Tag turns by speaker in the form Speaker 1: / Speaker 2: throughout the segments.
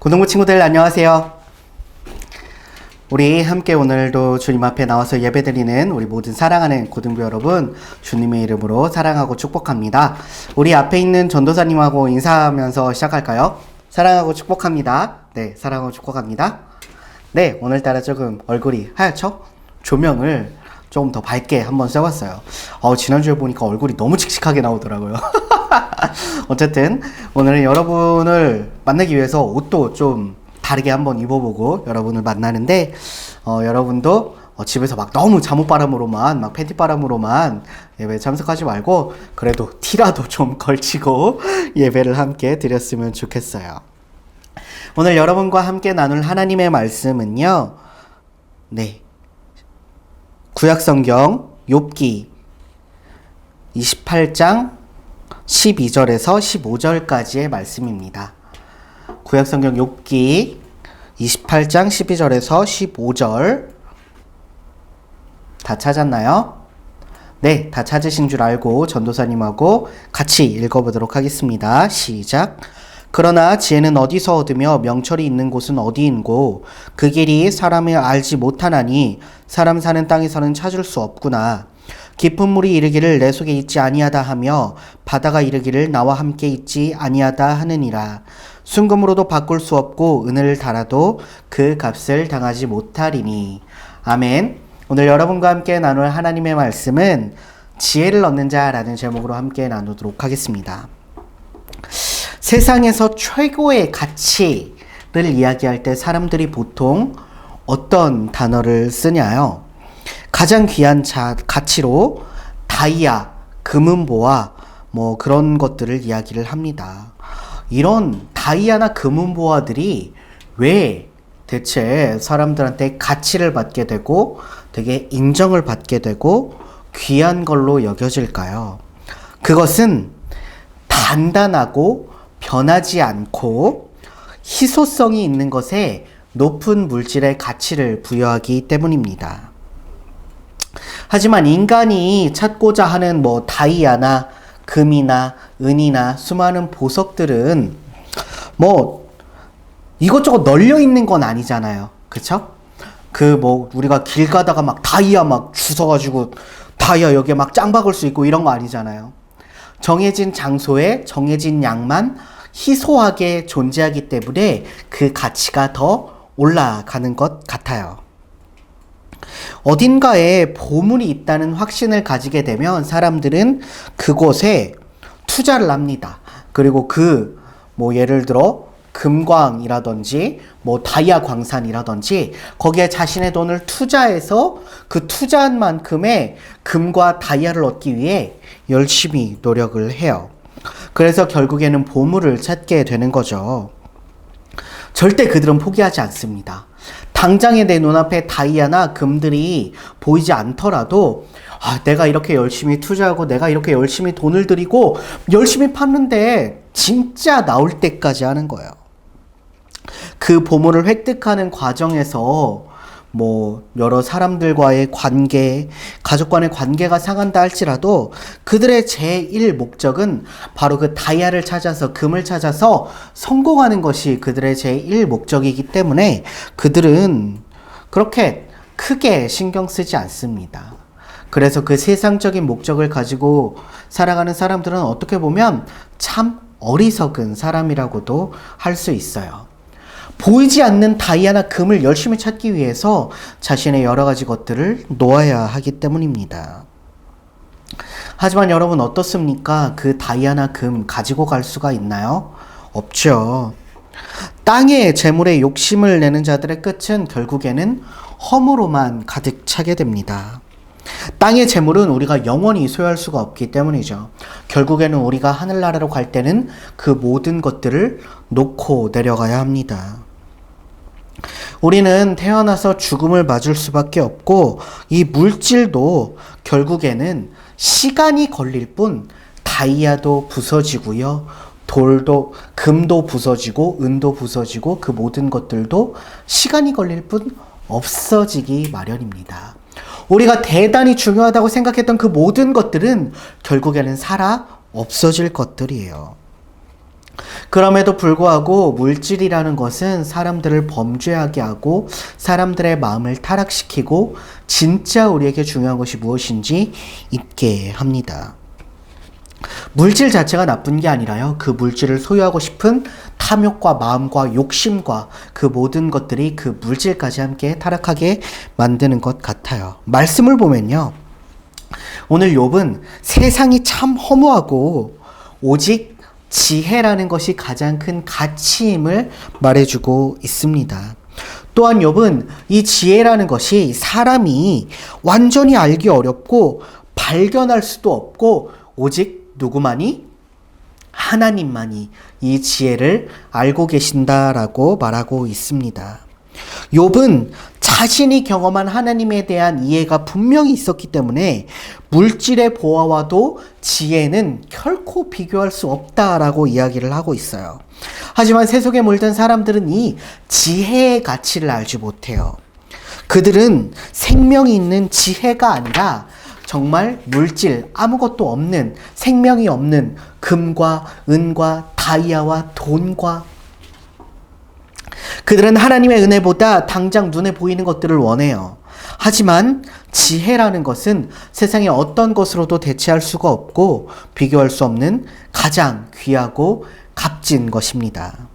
Speaker 1: 고등부 친구들 안녕하세요. 우리 함께 오늘도 주님 앞에 나와서 예배드리는 우리 모든 사랑하는 고등부 여러분, 주님의 이름으로 사랑하고 축복합니다. 우리 앞에 있는 전도사님하고 인사하면서 시작할까요? 사랑하고 축복합니다. 네, 사랑하고 축복합니다. 네, 오늘따라 조금 얼굴이 하얗죠? 조명을 조금 더 밝게 한번 써봤어요. 지난주에 보니까 얼굴이 너무 칙칙하게 나오더라고요. 어쨌든 오늘은 여러분을 만나기 위해서 옷도 좀 다르게 한번 입어보고 여러분을 만나는데, 여러분도 집에서 막 너무 잠옷바람으로만, 막 팬티바람으로만 예배에 참석하지 말고 그래도 티라도 좀 걸치고 예배를 함께 드렸으면 좋겠어요. 오늘 여러분과 함께 나눌 하나님의 말씀은요, 네, 구약성경 욥기 28장 12절에서 15절까지의 말씀입니다. 구약성경 욥기 28장 12절에서 15절 다 찾았나요? 네, 다 찾으신 줄 알고 전도사님하고 같이 읽어보도록 하겠습니다. 시작. 그러나 지혜는 어디서 얻으며 명철이 있는 곳은 어디인고 그 길이 사람이 알지 못하나니 사람 사는 땅에서는 찾을 수 없구나. 깊은 물이 이르기를 내 속에 있지 아니하다 하며 바다가 이르기를 나와 함께 있지 아니하다 하느니라. 순금으로도 바꿀 수 없고 은을 달아도 그 값을 당하지 못하리니. 아멘. 오늘 여러분과 함께 나눌 하나님의 말씀은 지혜를 얻는 자라는 제목으로 함께 나누도록 하겠습니다. 세상에서 최고의 가치를 이야기할 때 사람들이 보통 어떤 단어를 쓰냐요? 가장 귀한 가치로 다이아, 금은보화 뭐 그런 것들을 이야기를 합니다. 이런 다이아나 금은보화들이 왜 대체 사람들한테 가치를 받게 되고 되게 인정을 받게 되고 귀한 걸로 여겨질까요? 그것은 단단하고 변하지 않고 희소성이 있는 것에 높은 물질의 가치를 부여하기 때문입니다. 하지만 인간이 찾고자 하는 뭐 다이아나 금이나 은이나 수많은 보석들은 뭐 이것저것 널려 있는 건 아니잖아요. 그쵸? 우리가 길 가다가 막 다이아 막 주워가지고 다이아 여기에 막 짱 박을 수 있고 이런 거 아니잖아요. 정해진 장소에 정해진 양만 희소하게 존재하기 때문에 그 가치가 더 올라가는 것 같아요. 어딘가에 보물이 있다는 확신을 가지게 되면 사람들은 그곳에 투자를 합니다. 그리고 예를 들어 금광이라든지 다이아 광산이라든지 거기에 자신의 돈을 투자해서 그 투자한 만큼의 금과 다이아를 얻기 위해 열심히 노력을 해요. 그래서 결국에는 보물을 찾게 되는 거죠. 절대 그들은 포기하지 않습니다. 당장에 내 눈앞에 다이아나 금들이 보이지 않더라도 내가 이렇게 열심히 투자하고 내가 이렇게 열심히 돈을 들이고 열심히 팠는데 진짜 나올 때까지 하는 거예요. 그 보물을 획득하는 과정에서 여러 사람들과의 관계, 가족 간의 관계가 상한다 할지라도 그들의 제1 목적은 바로 그 다이아를 찾아서 금을 찾아서 성공하는 것이 그들의 제1 목적이기 때문에 그들은 그렇게 크게 신경 쓰지 않습니다. 그래서 그 세상적인 목적을 가지고 살아가는 사람들은 어떻게 보면 참 어리석은 사람이라고도 할 수 있어요. 보이지 않는 다이아나 금을 열심히 찾기 위해서 자신의 여러 가지 것들을 놓아야 하기 때문입니다. 하지만 여러분 어떻습니까? 그 다이아나 금 가지고 갈 수가 있나요? 없죠. 땅의 재물에 욕심을 내는 자들의 끝은 결국에는 허무로만 가득 차게 됩니다. 땅의 재물은 우리가 영원히 소유할 수가 없기 때문이죠. 결국에는 우리가 하늘나라로 갈 때는 그 모든 것들을 놓고 내려가야 합니다. 우리는 태어나서 죽음을 맞을 수밖에 없고 이 물질도 결국에는 시간이 걸릴 뿐 다이아도 부서지고요. 금도 부서지고 은도 부서지고 그 모든 것들도 시간이 걸릴 뿐 없어지기 마련입니다. 우리가 대단히 중요하다고 생각했던 그 모든 것들은 결국에는 없어질 것들이에요. 그럼에도 불구하고 물질이라는 것은 사람들을 범죄하게 하고 사람들의 마음을 타락시키고 진짜 우리에게 중요한 것이 무엇인지 잊게 합니다. 물질 자체가 나쁜 게 아니라요. 그 물질을 소유하고 싶은 탐욕과 마음과 욕심과 그 모든 것들이 그 물질까지 함께 타락하게 만드는 것 같아요. 말씀을 보면요. 오늘 욥은 세상이 참 허무하고 오직 지혜라는 것이 가장 큰 가치임을 말해주고 있습니다. 또한 욥은 이 지혜라는 것이 사람이 완전히 알기 어렵고 발견할 수도 없고 오직 누구만이? 하나님만이 이 지혜를 알고 계신다라고 말하고 있습니다. 욥은 자신이 경험한 하나님에 대한 이해가 분명히 있었기 때문에 물질의 보화와도 지혜는 결코 비교할 수 없다라고 이야기를 하고 있어요. 하지만 세속에 물든 사람들은 이 지혜의 가치를 알지 못해요. 그들은 생명이 있는 지혜가 아니라 정말 물질, 아무것도 없는, 생명이 없는 금과 은과 다이아와 돈과 그들은 하나님의 은혜보다 당장 눈에 보이는 것들을 원해요. 하지만 지혜라는 것은 세상의 어떤 것으로도 대체할 수가 없고 비교할 수 없는 가장 귀하고 값진 것입니다.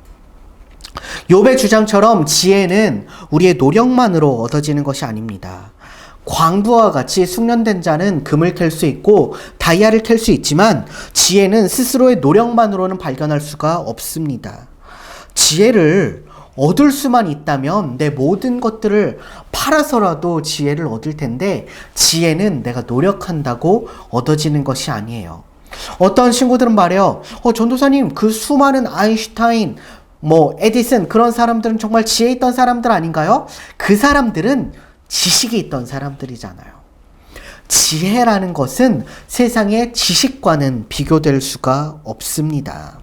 Speaker 1: 욥의 주장처럼 지혜는 우리의 노력만으로 얻어지는 것이 아닙니다. 광부와 같이 숙련된 자는 금을 캘 수 있고 다이아를 캘 수 있지만 지혜는 스스로의 노력만으로는 발견할 수가 없습니다. 지혜를 얻을 수만 있다면 내 모든 것들을 팔아서라도 지혜를 얻을 텐데 지혜는 내가 노력한다고 얻어지는 것이 아니에요. 어떤 친구들은 말해요. 전도사님, 그 수많은 아인슈타인, 에디슨 그런 사람들은 정말 지혜 있던 사람들 아닌가요? 그 사람들은 지식이 있던 사람들이잖아요. 지혜라는 것은 세상의 지식과는 비교될 수가 없습니다.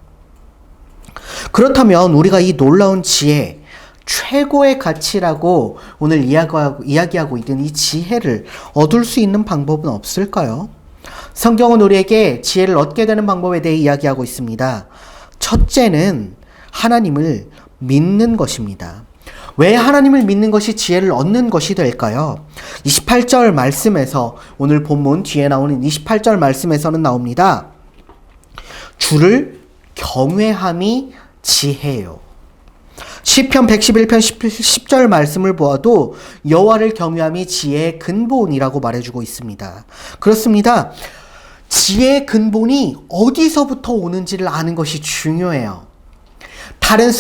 Speaker 1: 그렇다면 우리가 이 놀라운 지혜, 최고의 가치라고 오늘 이야기하고 있는 이 지혜를 얻을 수 있는 방법은 없을까요? 성경은 우리에게 지혜를 얻게 되는 방법에 대해 이야기하고 있습니다. 첫째는 하나님을 믿는 것입니다. 왜 하나님을 믿는 것이 지혜를 얻는 것이 될까요? 28절 말씀에서, 오늘 본문 뒤에 나오는 28절 말씀에서는 나옵니다. 주를 경외함이 지혜요. 시편 111편 10절 말씀을 보아도 여호와를 경외함이 지혜의 근본이라고 말해주고 있습니다. 그렇습니다. 지혜의 근본이 어디서부터 오는지를 아는 것이 중요해요. 다른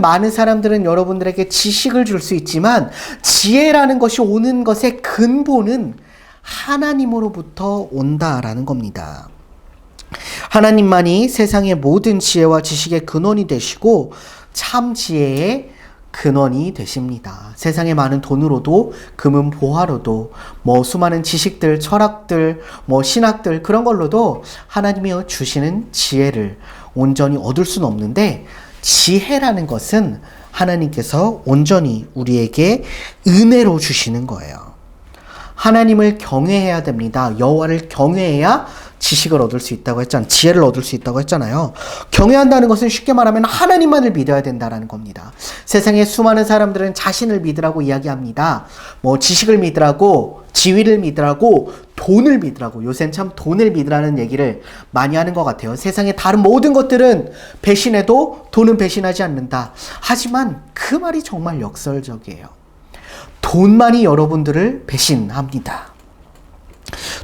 Speaker 1: 많은 사람들은 여러분들에게 지식을 줄 수 있지만 지혜라는 것이 오는 것의 근본은 하나님으로부터 온다라는 겁니다. 하나님만이 세상의 모든 지혜와 지식의 근원이 되시고 참 지혜의 근원이 되십니다. 세상의 많은 돈으로도 금은 보화로도 수많은 지식들, 철학들, 신학들 그런 걸로도 하나님이 주시는 지혜를 온전히 얻을 수는 없는데 지혜라는 것은 하나님께서 온전히 우리에게 은혜로 주시는 거예요. 하나님을 경외해야 됩니다. 여호와를 경외해야 지식을 얻을 수 있다고 했잖아요. 지혜를 얻을 수 있다고 했잖아요. 경외한다는 것은 쉽게 말하면 하나님만을 믿어야 된다는 겁니다. 세상의 수많은 사람들은 자신을 믿으라고 이야기합니다. 지식을 믿으라고, 지위를 믿으라고, 돈을 믿으라고. 요새는 참 돈을 믿으라는 얘기를 많이 하는 것 같아요. 세상의 다른 모든 것들은 배신해도 돈은 배신하지 않는다. 하지만 그 말이 정말 역설적이에요. 돈만이 여러분들을 배신합니다.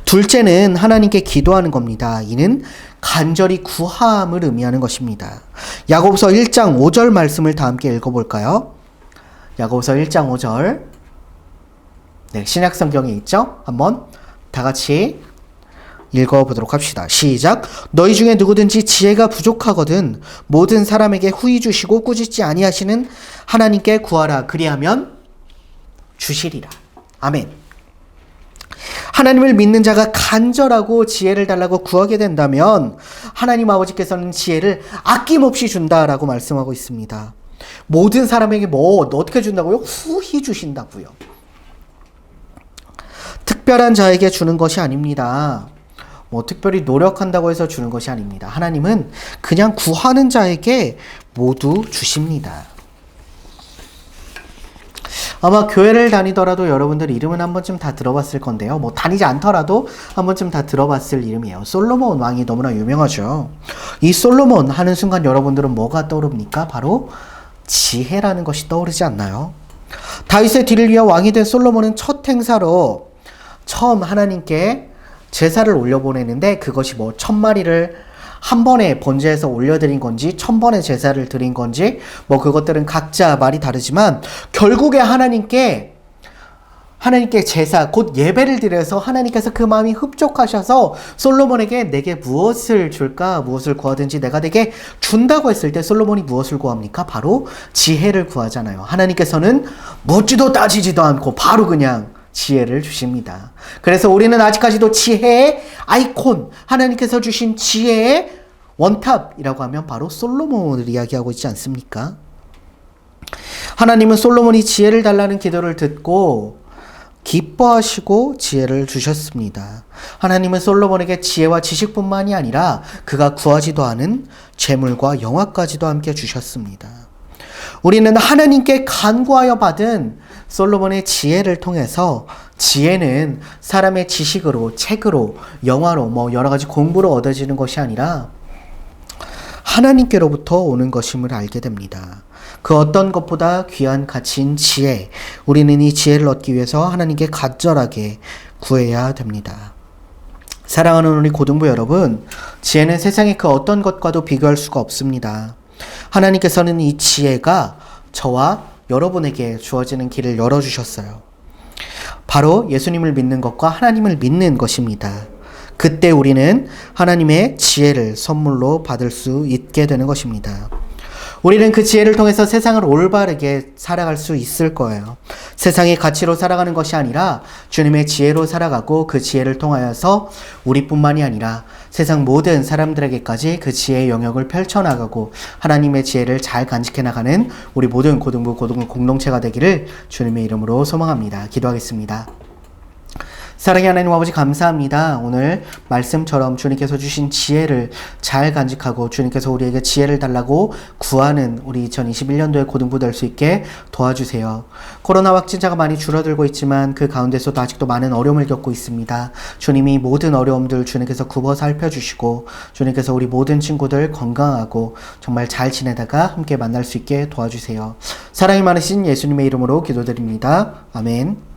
Speaker 1: 둘째는 하나님께 기도하는 겁니다. 이는 간절히 구함을 의미하는 것입니다. 야고보서 1장 5절 말씀을 다 함께 읽어볼까요? 야고보서 1장 5절. 네, 신약 성경에 있죠? 한번 다 같이 읽어보도록 합시다. 시작. 너희 중에 누구든지 지혜가 부족하거든 모든 사람에게 후히 주시고 꾸짖지 아니하시는 하나님께 구하라. 그리하면 주시리라. 아멘. 하나님을 믿는 자가 간절하고 지혜를 달라고 구하게 된다면 하나님 아버지께서는 지혜를 아낌없이 준다라고 말씀하고 있습니다. 모든 사람에게 어떻게 준다고요? 후히 주신다고요. 특별한 자에게 주는 것이 아닙니다. 뭐 특별히 노력한다고 해서 주는 것이 아닙니다. 하나님은 그냥 구하는 자에게 모두 주십니다. 아마 교회를 다니더라도 여러분들 이름은 한 번쯤 다 들어봤을 건데요. 뭐 다니지 않더라도 한 번쯤 다 들어봤을 이름이에요. 솔로몬 왕이 너무나 유명하죠. 이 솔로몬 하는 순간 여러분들은 뭐가 떠오릅니까? 바로 지혜라는 것이 떠오르지 않나요? 다윗의 뒤를 이어 왕이 된 솔로몬은 첫 행사로 처음 하나님께 제사를 올려보내는데 그것이 뭐 1000마리를 한 번에 번제해서 올려드린 건지 1000번의 제사를 드린 건지 뭐 그것들은 각자 말이 다르지만 결국에 하나님께 제사 곧 예배를 드려서 하나님께서 그 마음이 흡족하셔서 솔로몬에게 내게 무엇을 줄까 무엇을 구하든지 내가 내게 준다고 했을 때 솔로몬이 무엇을 구합니까? 바로 지혜를 구하잖아요. 하나님께서는 묻지도 따지지도 않고 바로 그냥 지혜를 주십니다. 그래서 우리는 아직까지도 지혜의 아이콘, 하나님께서 주신 지혜의 원탑이라고 하면 바로 솔로몬을 이야기하고 있지 않습니까? 하나님은 솔로몬이 지혜를 달라는 기도를 듣고 기뻐하시고 지혜를 주셨습니다. 하나님은 솔로몬에게 지혜와 지식뿐만이 아니라 그가 구하지도 않은 재물과 영화까지도 함께 주셨습니다. 우리는 하나님께 간구하여 받은 솔로몬의 지혜를 통해서 지혜는 사람의 지식으로, 책으로, 영화로, 뭐 여러 가지 공부로 얻어지는 것이 아니라 하나님께로부터 오는 것임을 알게 됩니다. 그 어떤 것보다 귀한 가치인 지혜, 우리는 이 지혜를 얻기 위해서 하나님께 간절하게 구해야 됩니다. 사랑하는 우리 고등부 여러분, 지혜는 세상의 그 어떤 것과도 비교할 수가 없습니다. 하나님께서는 이 지혜가 저와 여러분에게 주어지는 길을 열어주셨어요. 바로 예수님을 믿는 것과 하나님을 믿는 것입니다. 그때 우리는 하나님의 지혜를 선물로 받을 수 있게 되는 것입니다. 우리는 그 지혜를 통해서 세상을 올바르게 살아갈 수 있을 거예요. 세상의 가치로 살아가는 것이 아니라 주님의 지혜로 살아가고 그 지혜를 통하여서 우리뿐만이 아니라 세상 모든 사람들에게까지 그 지혜의 영역을 펼쳐나가고 하나님의 지혜를 잘 간직해 나가는 우리 모든 고등부 공동체가 되기를 주님의 이름으로 소망합니다. 기도하겠습니다. 사랑의 하나님 아버지 감사합니다. 오늘 말씀처럼 주님께서 주신 지혜를 잘 간직하고 주님께서 우리에게 지혜를 달라고 구하는 우리 2021년도의 고등부 될 수 있게 도와주세요. 코로나 확진자가 많이 줄어들고 있지만 그 가운데서도 아직도 많은 어려움을 겪고 있습니다. 주님이 모든 어려움들 주님께서 굽어 살펴주시고 주님께서 우리 모든 친구들 건강하고 정말 잘 지내다가 함께 만날 수 있게 도와주세요. 사랑이 많으신 예수님의 이름으로 기도드립니다. 아멘.